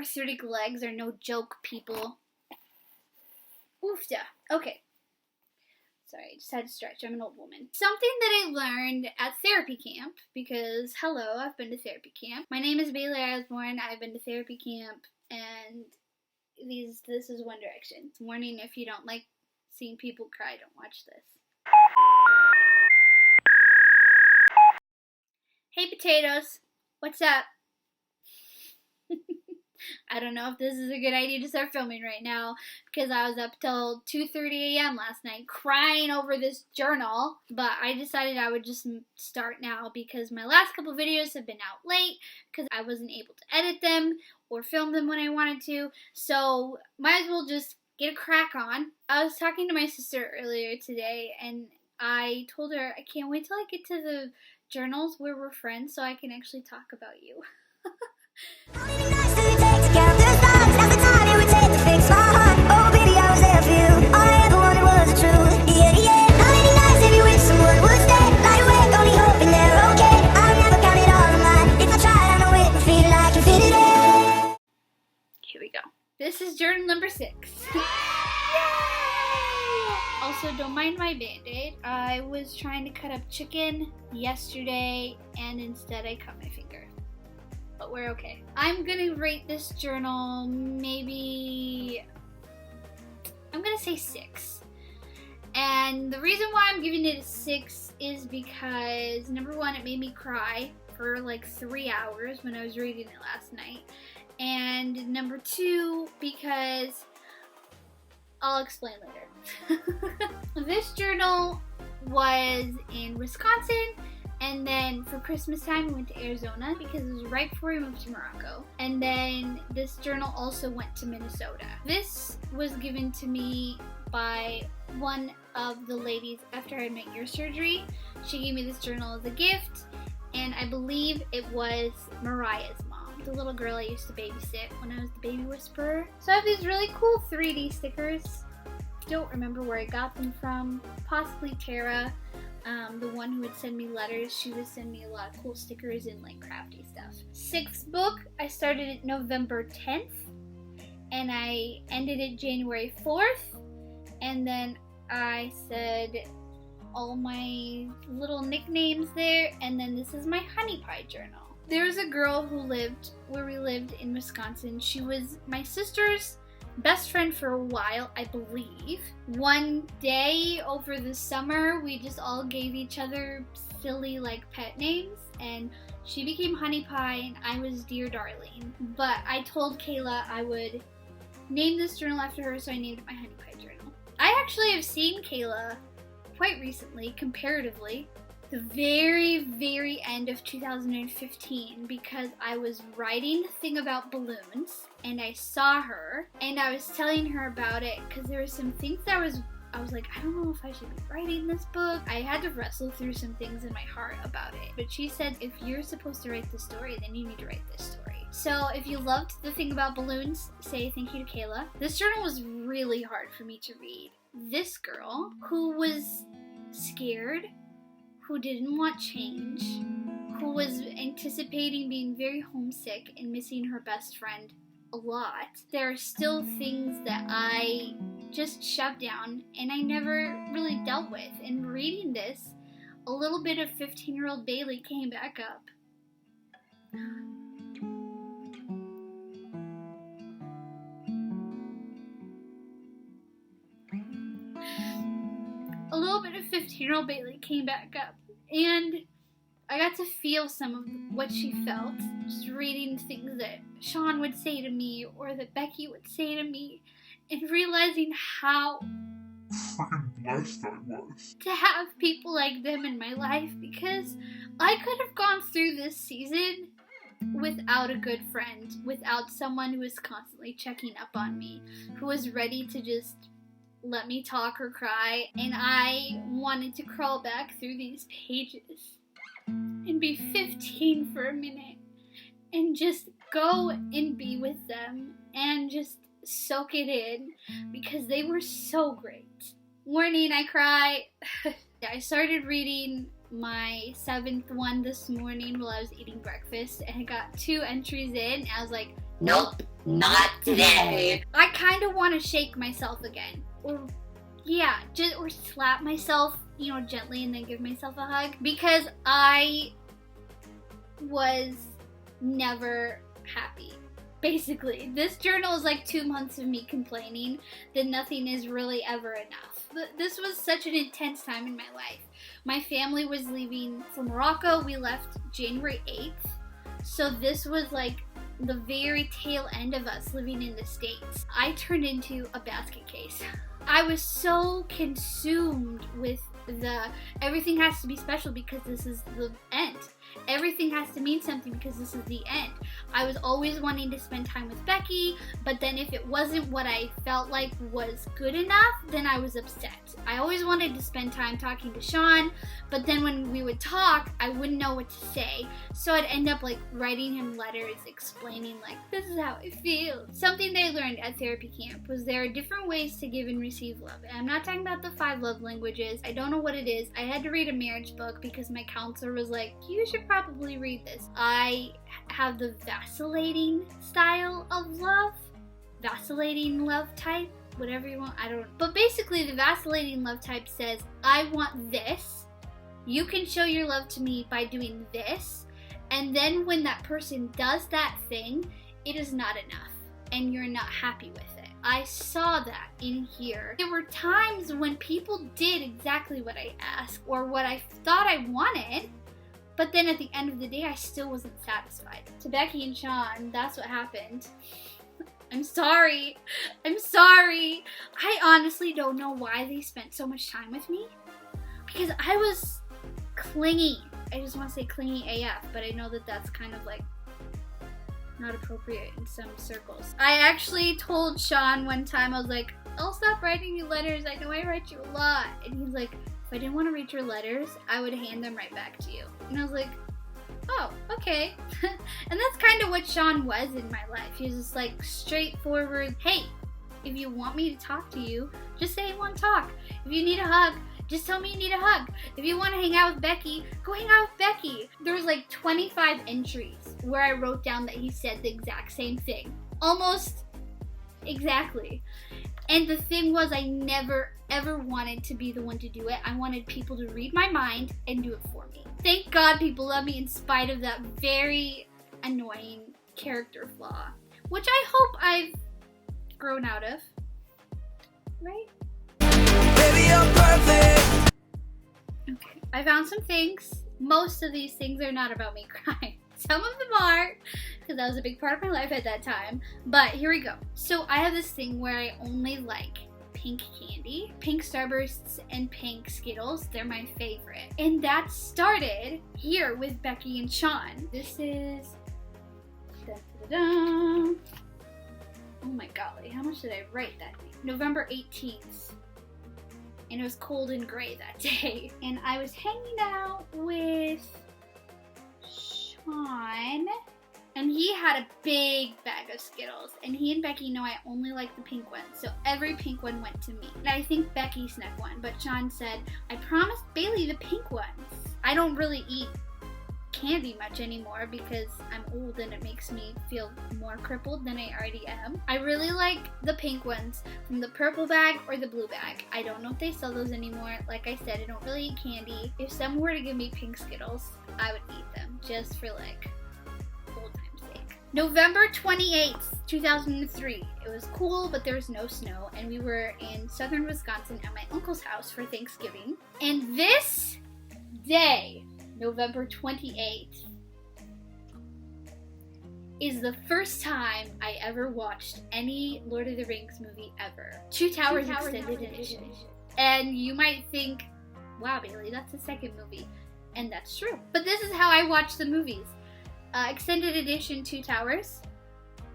Arthritic legs are no joke, people. Oofda. Okay. Sorry, I just had to stretch. I'm an old woman. Something that I learned at therapy camp, because, hello, I've been to therapy camp. My name is Bailey Osborne. I've been to therapy camp, and this is One Direction. Warning, if you don't like seeing people cry, don't watch this. Hey, potatoes. What's up? I don't know if this is a good idea to start filming right now because I was up till 2:30 a.m. last night crying over this journal, but I decided I would just start now because my last couple videos have been out late because I wasn't able to edit them or film them when I wanted to, so might as well just get a crack on. I was talking to my sister earlier today and I told her I can't wait till I get to the journals where we're friends so I can actually talk about you. How many nights did it take to count the stars? At the time it would take to fix my heart. Oh baby, I was there for you. All I ever wanted was the truth. Yeah, yeah. How many nights have you wished someone would stay? Lie awake, only hoping they're okay. I've never counted all of mine. If I tried, I know it would feel like infinity. Here we go. This is journal number 6. Yay! Also, don't mind my band-aid. I was trying to cut up chicken yesterday and instead I cut my finger. But we're okay. I'm gonna rate this journal maybe, I'm gonna say 6. And the reason why I'm giving it a 6 is because, number 1, it made me cry for like 3 hours when I was reading it last night. And number 2, because I'll explain later. This journal was in Wisconsin. And then for Christmas time, we went to Arizona because it was right before we moved to Morocco. And then this journal also went to Minnesota. This was given to me by one of the ladies after I had my ear surgery. She gave me this journal as a gift, and I believe it was Mariah's mom, the little girl I used to babysit when I was the baby whisperer. So I have these really cool 3D stickers. Don't remember where I got them from. Possibly Tara. The one who would send me letters, she would send me a lot of cool stickers and like crafty stuff. 6th book, I started it November 10th and I ended it January 4th, and then I said all my little nicknames there, and then this is my honey pie journal. There was a girl who lived where we lived in Wisconsin. She was my sister's best friend for a while, I believe. One day over the summer, we just all gave each other silly like pet names, and she became Honey Pie and I was Dear Darling. But I told Kayla I would name this journal after her, so I named it my Honey Pie journal. I actually have seen Kayla quite recently, comparatively, the very end of 2015, because I was writing a thing about balloons and I saw her and I was telling her about it because there were some things that I was like, I don't know if I should be writing this book. I had to wrestle through some things in my heart about it. But she said, if you're supposed to write this story, then you need to write this story. So if you loved the thing about balloons, say thank you to Kayla. This journal was really hard for me to read. This girl who was scared, who didn't want change, who was anticipating being very homesick and missing her best friend a lot. There are still things that I just shoved down and I never really dealt with. And reading this, a little bit of 15-year-old Bailey came back up. A little bit of 15-year-old Bailey came back up, and I got to feel some of what she felt, just reading things that Sean would say to me or that Becky would say to me, and realizing how freaking blessed I was to have people like them in my life, because I could have gone through this season without a good friend, without someone who was constantly checking up on me, who was ready to just let me talk or cry, and I wanted to crawl back through these pages and be 15 for a minute and just go and be with them and just soak it in because they were so great. Warning, I cry. I started reading my 7th one this morning while I was eating breakfast, and I got 2 entries in. I was like, Nope, not today. I kind of want to shake myself again. Or slap myself, gently and then give myself a hug. Because I was never happy. Basically, this journal is like 2 months of me complaining that nothing is really ever enough. This was such an intense time in my life. My family was leaving for Morocco. We left January 8th. So this was like the very tail end of us living in the States. I turned into a basket case. I was so consumed with everything has to be special because this is the end. Everything has to mean something because this is the end. I was always wanting to spend time with Becky, but then if it wasn't what I felt like was good enough, then I was upset. I always wanted to spend time talking to Sean, but then when we would talk, I wouldn't know what to say. So I'd end up like writing him letters explaining like, this is how I feel. Something they learned at therapy camp was there are different ways to give and receive love. And I'm not talking about the 5 love languages. I don't know what it is. I had to read a marriage book because my counselor was like, you should probably read this. I have the vacillating style of love. Vacillating love type. Whatever you want, I don't know. But basically the vacillating love type says, I want this. You can show your love to me by doing this. And then when that person does that thing, it is not enough. And you're not happy with it. I saw that in here. There were times when people did exactly what I asked or what I thought I wanted, but then at the end of the day, I still wasn't satisfied. To Becky and Sean, that's what happened. I'm sorry. I honestly don't know why they spent so much time with me, because I was clingy. I just want to say clingy AF, but I know that that's kind of like not appropriate in some circles. I actually told Sean one time, I was like, I'll stop writing you letters. I know I write you a lot. And he's like, if I didn't want to read your letters, I would hand them right back to you. And I was like, oh, okay. And that's kind of what Sean was in my life. He was just like straightforward, hey, if you want me to talk to you, just say you want to talk. If you need a hug, just tell me you need a hug. If you want to hang out with Becky, go hang out with Becky. There was like 25 entries where I wrote down that he said the exact same thing. Almost exactly. And the thing was, I never ever wanted to be the one to do it. I wanted people to read my mind and do it for me. Thank God people love me in spite of that very annoying character flaw, which I hope I've grown out of. Right? Baby, you're perfect. Okay, I found some things. Most of these things are not about me crying. Some of them are, because that was a big part of my life at that time. But here we go. So I have this thing where I only like pink candy, pink Starbursts, and pink Skittles. They're my favorite. And that started here with Becky and Sean. This is... Da-da-da-da. Oh my golly, how much did I write that day? November 18th. And it was cold and gray that day. And I was hanging out with Sean, and he had a big bag of Skittles, and he and Becky know I only like the pink ones, so every pink one went to me. And I think Becky snuck one, but Sean said, I promised Bailey the pink ones. I don't really eat candy much anymore because I'm old and it makes me feel more crippled than I already am. I really like the pink ones from the purple bag or the blue bag. I don't know if they sell those anymore. Like I said, I don't really eat candy. If someone were to give me pink Skittles, I would eat them just for like old time's sake. November 28th, 2003. It was cool, but there was no snow, and we were in southern Wisconsin at my uncle's house for Thanksgiving. And this day, November 28th, is the first time I ever watched any Lord of the Rings movie ever. Two Towers Extended Edition. And you might think, wow, Bailey, that's the second movie. And that's true. But this is how I watch the movies. Extended Edition, Two Towers.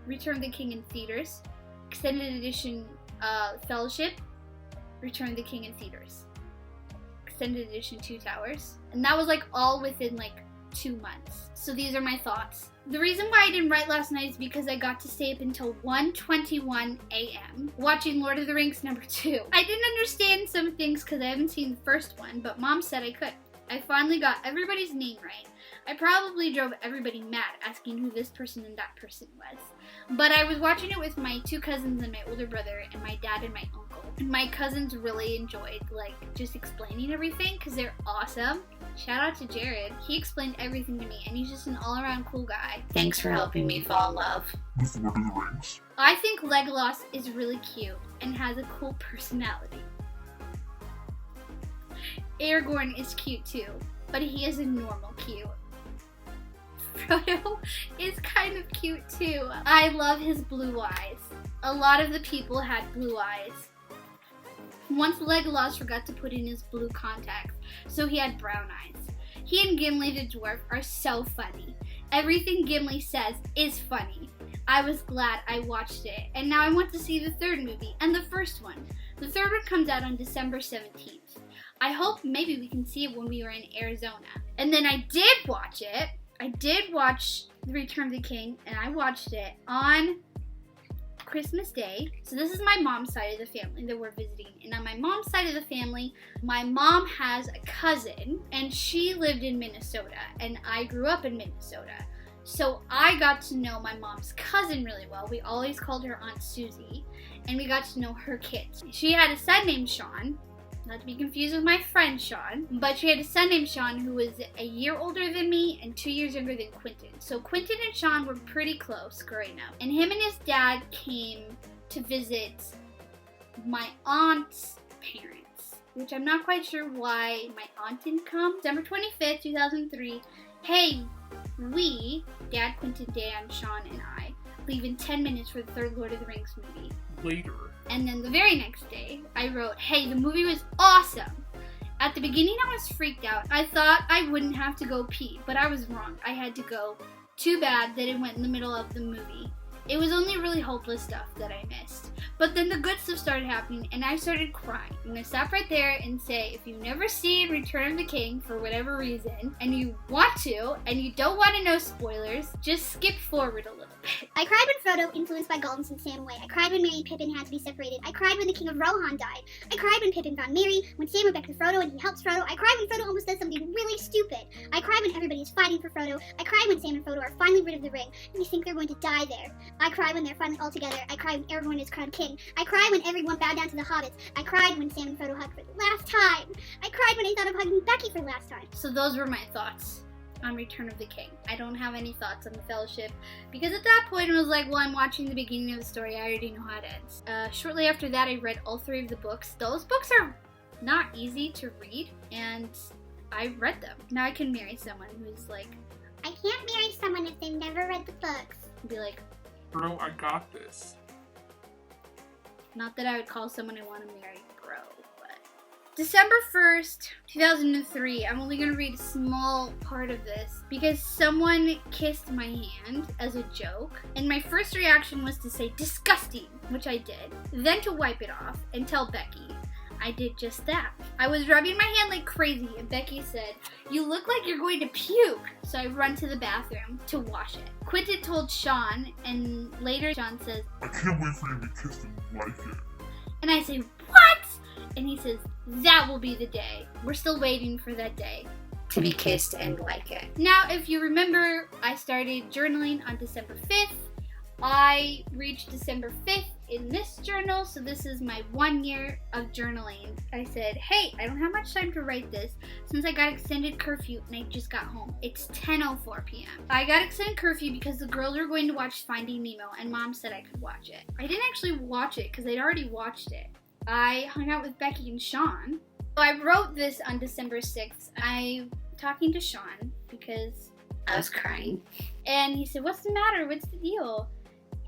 Return of the King in theaters. Extended Edition, Fellowship. Return of the King in theaters. Extended Edition, Two Towers. And that was like all within like 2 months. So these are my thoughts. The reason why I didn't write last night is because I got to stay up until 1:21 a.m. watching Lord of the Rings #2. I didn't understand some things because I haven't seen the first one, but Mom said I could. I finally got everybody's name right. I probably drove everybody mad asking who this person and that person was. But I was watching it with my 2 cousins and my older brother and my dad and my uncle. And my cousins really enjoyed just explaining everything because they're awesome. Shout out to Jared. He explained everything to me and he's just an all-around cool guy. Thanks for helping me fall in love. With Lord of the Rings. I think Legolas is really cute and has a cool personality. Aragorn is cute too, but he is a normal cute. Frodo is kind of cute too. I love his blue eyes. A lot of the people had blue eyes. Once Legolas forgot to put in his blue contacts, so he had brown eyes. He and Gimli the dwarf are so funny. Everything Gimli says is funny. I was glad I watched it, and now I want to see the 3rd movie and the first one. The 3rd one comes out on December 17th. I hope maybe we can see it when we were in Arizona. And then I did watch it. I did watch The Return of the King, and I watched it on Christmas Day. So this is my mom's side of the family that we're visiting. And on my mom's side of the family, my mom has a cousin, and she lived in Minnesota, and I grew up in Minnesota. So I got to know my mom's cousin really well. We always called her Aunt Susie, and we got to know her kids. She had a son named Sean, not to be confused with my friend Sean, but she had a son named Sean who was a year older than me and 2 years younger than Quentin. So Quentin and Sean were pretty close growing up. And him and his dad came to visit my aunt's parents, which I'm not quite sure why my aunt didn't come. December 25th, 2003, hey, we, Dad, Quentin, Dan, Sean, and I, leave in 10 minutes for the 3rd Lord of the Rings movie. Later. And then the very next day, I wrote, hey, the movie was awesome. At the beginning, I was freaked out. I thought I wouldn't have to go pee, but I was wrong. I had to go. Too bad that it went in the middle of the movie. It was only really hopeless stuff that I missed. But then the good stuff started happening, and I started crying. I'm going to stop right there and say, if you've never seen Return of the King for whatever reason, and you want to, and you don't want to know spoilers, just skip forward a little bit. I cried when Frodo, influenced by Gollum, sent Sam away. I cried when Merry and Pippin had to be separated. I cried when the King of Rohan died. I cried when Pippin found Merry, when Sam went back to Frodo and he helps Frodo. I cried when Frodo almost does something really stupid. I cried when everybody is fighting for Frodo. I cried when Sam and Frodo are finally rid of the ring and they think they're going to die there. I cried when they're finally all together. I cried when Aragorn is crowned king. I cried when everyone bowed down to the hobbits. I cried when Sam and Frodo hugged for the last time. I cried when I thought of hugging Becky for the last time. So those were my thoughts on Return of the King. I don't have any thoughts on the Fellowship because at that point I was like, well, I'm watching the beginning of the story. I already know how it ends. Shortly after that, I read all 3 of the books. Those books are not easy to read, and I read them. Now I can marry someone who's like, I can't marry someone if they've never read the books. be like, Bro, I got this. not that I would call someone I want to marry bro, but. December 1st, 2003, I'm only going to read a small part of this because someone kissed my hand as a joke, and my first reaction was to say disgusting, which I did, then to wipe it off and tell Becky. I did just that. I was rubbing my hand like crazy, and Becky said, you look like you're going to puke. So I run to the bathroom to wash it. Quentin told Sean, and later Sean says, I can't wait for you to kiss and like it. and I say, what? And he says, that will be the day. We're still waiting for that day. To be kissed and like it. Now, if you remember, I started journaling on December 5th. I reached December 5th in this journal, so this is my 1 year of journaling. I said, hey, I don't have much time to write this since I got extended curfew and I just got home. It's 10:04 p.m. I got extended curfew because the girls were going to watch Finding Nemo and Mom said I could watch it. I didn't actually watch it because I'd already watched it. I hung out with Becky and Sean. So I wrote this on December 6th. I'm talking to Sean because I was crying. and he said, what's the matter? What's the deal?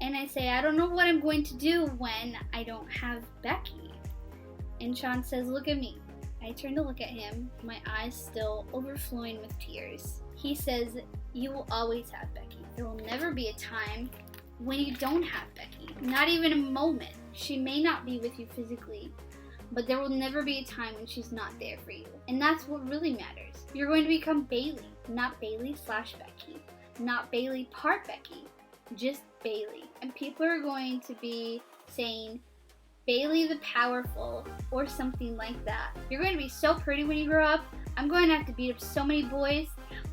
And I say, I don't know what I'm going to do when I don't have Becky. And Sean says, look at me. I turn to look at him, my eyes still overflowing with tears. He says, you will always have Becky. There will never be a time when you don't have Becky. Not even a moment. She may not be with you physically, but there will never be a time when she's not there for you. And that's what really matters. You're going to become Bailey, not Bailey/Becky. Not Bailey part Becky, just Bailey. And people are going to be saying, Bailey the Powerful, or something like that. You're going to be so pretty when you grow up. I'm going to have to beat up so many boys.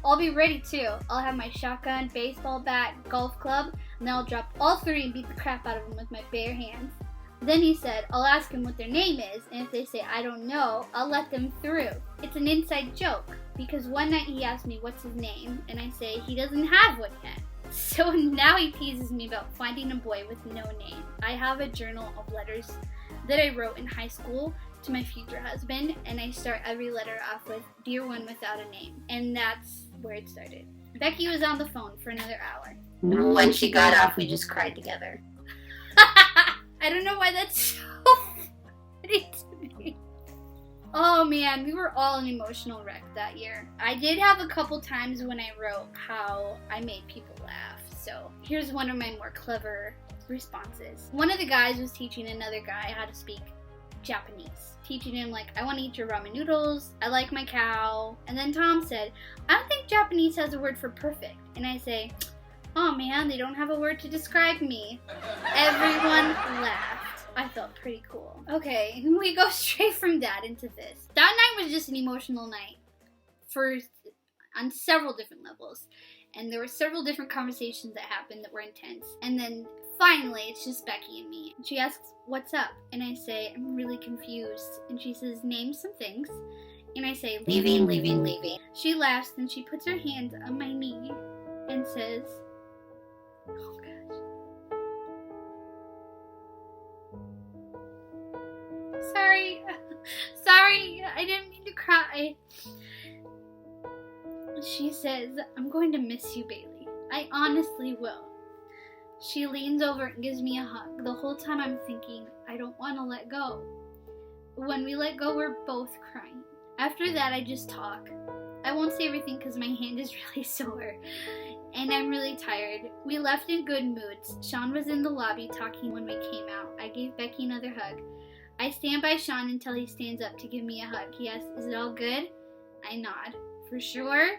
I'll be ready too. I'll have my shotgun, baseball bat, golf club, and then I'll drop all 3 and beat the crap out of them with my bare hands. Then he said, I'll ask them what their name is, and if they say I don't know, I'll let them through. It's an inside joke, because one night he asked me what's his name, and I say he doesn't have one yet. So now he teases me about finding a boy with no name. I have a journal of letters that I wrote in high school to my future husband, and I start every letter off with Dear One Without a Name, and that's where it started. Becky was on the phone for another hour. When she got off, we just cried together. I don't know why that's so funny to me. Oh man, we were all an emotional wreck that year. I did have a couple times when I wrote how I made people laugh. So here's one of my more clever responses. One of the guys was teaching another guy how to speak Japanese. Teaching him like, I want to eat your ramen noodles, I like my cow. And then Tom said, I don't think Japanese has a word for perfect. And I say, oh man, they don't have a word to describe me. Everyone laughed. I felt pretty cool. Okay, we go straight from that into this. That night was just an emotional night on several different levels. And there were several different conversations that happened that were intense. And then finally, it's just Becky and me. She asks, what's up? And I say, I'm really confused. And she says, name some things. And I say, Leaving, leaving, leaving. She laughs, and she puts her hand on my knee and says, oh gosh. Sorry, I didn't mean to cry. She says, I'm going to miss you, Bailey. I honestly will. She leans over and gives me a hug. The whole time I'm thinking, I don't want to let go. When we let go, we're both crying. After that, I just talk. I won't say everything because my hand is really sore. And I'm really tired. We left in good moods. Sean was in the lobby talking when we came out. I gave Becky another hug. I stand by Sean until he stands up to give me a hug. He asks, is it all good? I nod. For sure?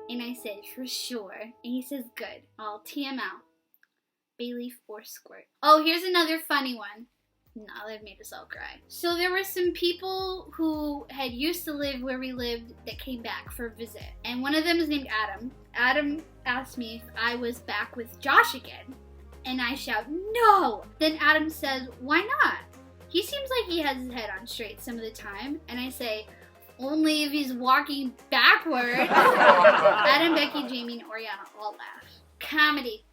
And I say, for sure. And he says, good. I'll tee him out. Bailey or squirt. Oh, here's another funny one. Now they've made us all cry. So there were some people who had used to live where we lived that came back for a visit. And one of them is named Adam. Adam asked me if I was back with Josh again. And I shout, no! Then Adam says, why not? He seems like he has his head on straight some of the time. And I say, only if he's walking backwards. Adam, Becky, Jamie, and Oriana all laugh. Comedy.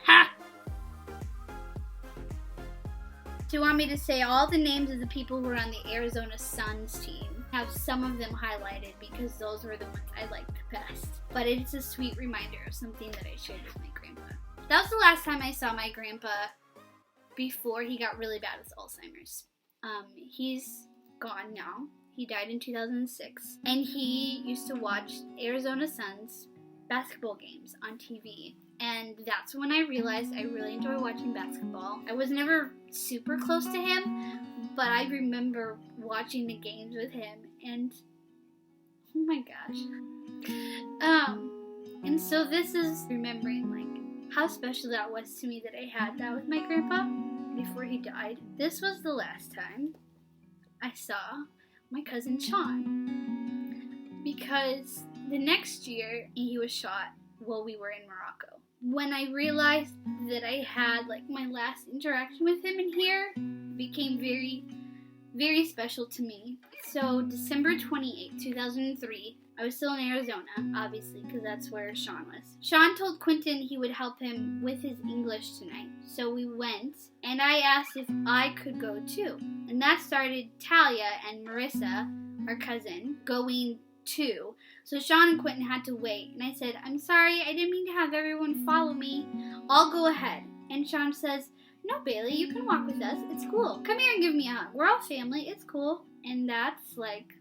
Ha! Do you want me to say all the names of the people who are on the Arizona Suns team? Have some of them highlighted because those were the ones I liked the best. But it's a sweet reminder of something that I shared with my grandpa. That was the last time I saw my grandpa before he got really bad with Alzheimer's. He's gone now. He died in 2006. And he used to watch Arizona Suns basketball games on TV. And that's when I realized I really enjoy watching basketball. I was never super close to him, but I remember watching the games with him, and oh my gosh. And so this is remembering like how special that was to me that I had that with my grandpa before he died. This was the last time I saw my cousin Sean, because the next year he was shot while we were in Morocco. When I realized that I had like my last interaction with him in here, it became very, very special to me. So December 28, 2003, I was still in Arizona, obviously, because that's where Sean was. Sean told Quentin he would help him with his English tonight. So we went, and I asked if I could go too. And that started Talia and Marissa, our cousin, going too. So Sean and Quentin had to wait, and I said, I'm sorry, I didn't mean to have everyone follow me. I'll go ahead. And Sean says, no, Bailey, you can walk with us. It's cool. Come here and give me a hug. We're all family. It's cool. And that's like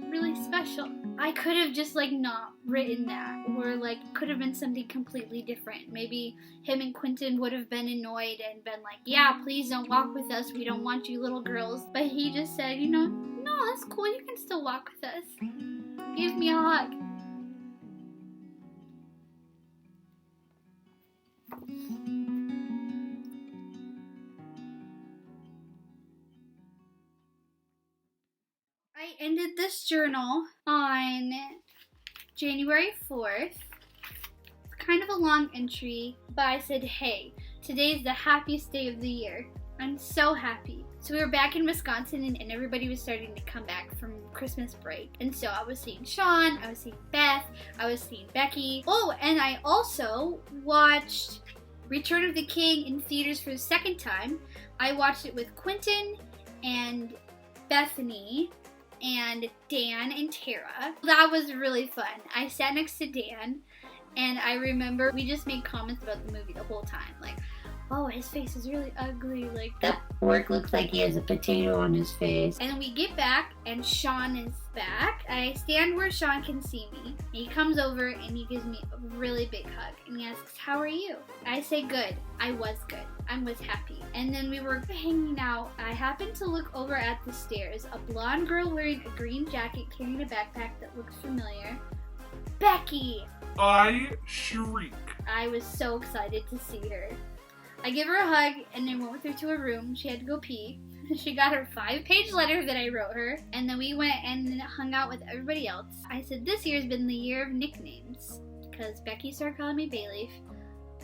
really special. I could have just like not written that, or like could have been something completely different. Maybe him and Quentin would have been annoyed and been like, yeah, please don't walk with us. We don't want you little girls. But he just said, you know, no, that's cool. You can still walk with us. Give me a hug. I ended this journal on January 4th. It's kind of a long entry, but I said, hey, today is the happiest day of the year. I'm so happy. So we were back in Wisconsin and everybody was starting to come back from Christmas break. And so I was seeing Sean, I was seeing Beth, I was seeing Becky. Oh, and I also watched Return of the King in theaters for the second time. I watched it with Quentin and Bethany and Dan and Tara. That was really fun. I sat next to Dan and I remember we just made comments about the movie the whole time. Like, oh, his face is really ugly. Like, That work looks like he has a potato on his face. and then we get back and Sean is back. I stand where Sean can see me. He comes over and he gives me a really big hug and he asks, how are you? I say good. I was good. I was happy. And then we were hanging out. I happened to look over at the stairs. A blonde girl wearing a green jacket carrying a backpack that looks familiar. Becky! I shriek. I was so excited to see her. I give her a hug and then went with her to her room. She had to go pee. She got her 5-page letter that I wrote her, and then we went and hung out with everybody else. I said this year's been the year of nicknames because Becky started calling me Bayleaf,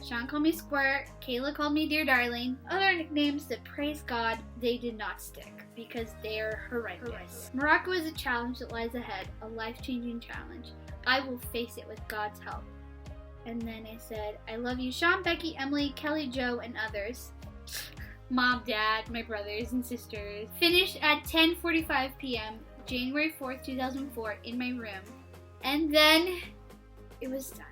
Sean called me Squirt, Kayla called me Dear Darling. Other nicknames that, praise God, they did not stick because they are horrendous. Morocco is a challenge that lies ahead, a life-changing challenge. I will face it with God's help. And then I said, I love you, Sean, Becky, Emily, Kelly, Joe, and others. Mom, Dad, my brothers and sisters. Finished at 10:45 p.m., January 4th, 2004, in my room. And then it was done.